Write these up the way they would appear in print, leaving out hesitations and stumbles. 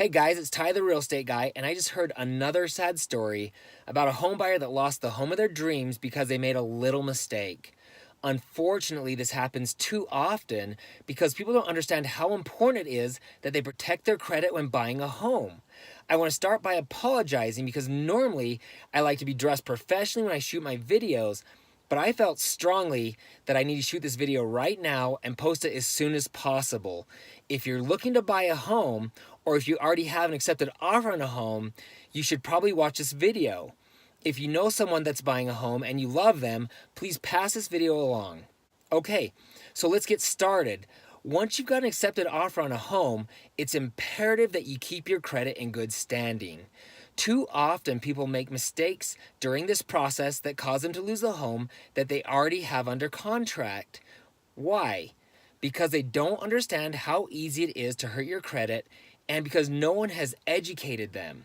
Hey guys, it's Ty the Real Estate Guy, and I just heard another sad story about a home buyer that lost the home of their dreams because they made a little mistake. Unfortunately, this happens too often because people don't understand how important it is that they protect their credit when buying a home. I want to start by apologizing because normally I like to be dressed professionally when I shoot my videos, but I felt strongly that I need to shoot this video right now and post it as soon as possible. If you're looking to buy a home, or if you already have an accepted offer on a home, you should probably watch this video. If you know someone that's buying a home and you love them, please pass this video along. Okay, so let's get started. Once you've got an accepted offer on a home, it's imperative that you keep your credit in good standing. Too often people make mistakes during this process that cause them to lose the home that they already have under contract. Why? Because they don't understand how easy it is to hurt your credit and because no one has educated them.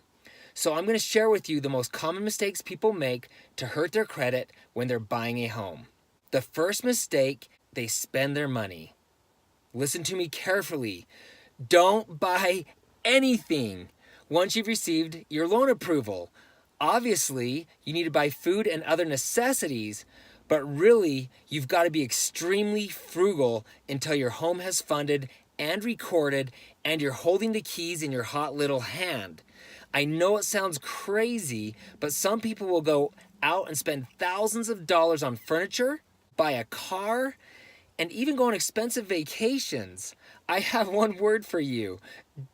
So I'm going to share with you the most common mistakes people make to hurt their credit when they're buying a home. The first mistake, they spend their money. Listen to me carefully. Don't buy anything once you've received your loan approval. Obviously, you need to buy food and other necessities, but really, you've got to be extremely frugal until your home has funded and recorded and you're holding the keys in your hot little hand. I know it sounds crazy, but some people will go out and spend thousands of dollars on furniture, buy a car, and even go on expensive vacations. I have one word for you.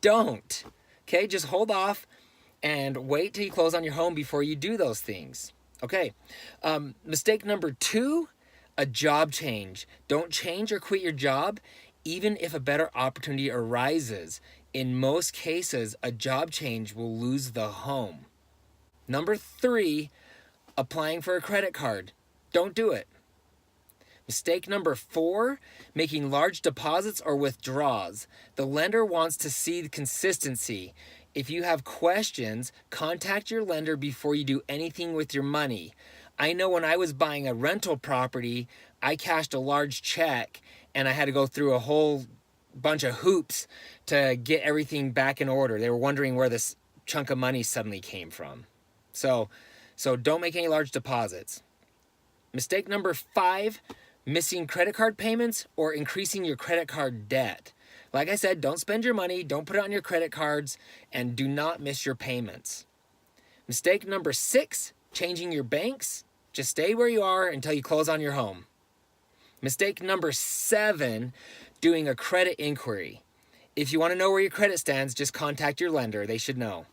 Don't. Okay, just hold off and wait till you close on your home before you do those things. Okay, mistake number 2, a job change. Don't change or quit your job even if a better opportunity arises. In most cases, a job change will lose the home. Number 3, applying for a credit card. Don't do it. Mistake number 4, making large deposits or withdrawals. The lender wants to see the consistency. If you have questions, contact your lender before you do anything with your money. I know when I was buying a rental property, I cashed a large check and I had to go through a whole bunch of hoops to get everything back in order. They were wondering where this chunk of money suddenly came from. So don't make any large deposits. Mistake number 5, missing credit card payments or increasing your credit card debt. Like I said, don't spend your money, don't put it on your credit cards, and do not miss your payments. Mistake number 6, changing your banks. Just stay where you are until you close on your home. Mistake number 7, doing a credit inquiry. If you want to know where your credit stands, just contact your lender. They should know.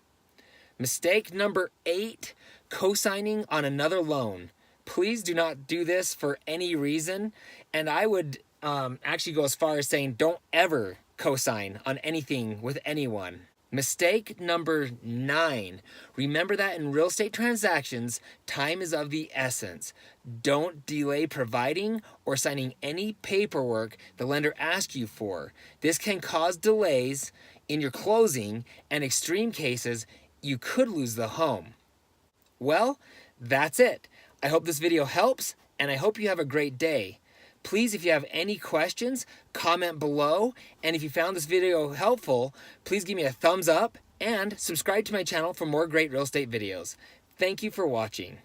Mistake number 8, co-signing on another loan. Please do not do this for any reason. And I would actually go as far as saying don't ever co-sign on anything with anyone. Mistake number 9. Remember that in real estate transactions, time is of the essence. Don't delay providing or signing any paperwork the lender asks you for. This can cause delays in your closing, and extreme cases, you could lose the home. Well, that's it. I hope this video helps, and I hope you have a great day. Please, if you have any questions, comment below. And if you found this video helpful, please give me a thumbs up and subscribe to my channel for more great real estate videos. Thank you for watching.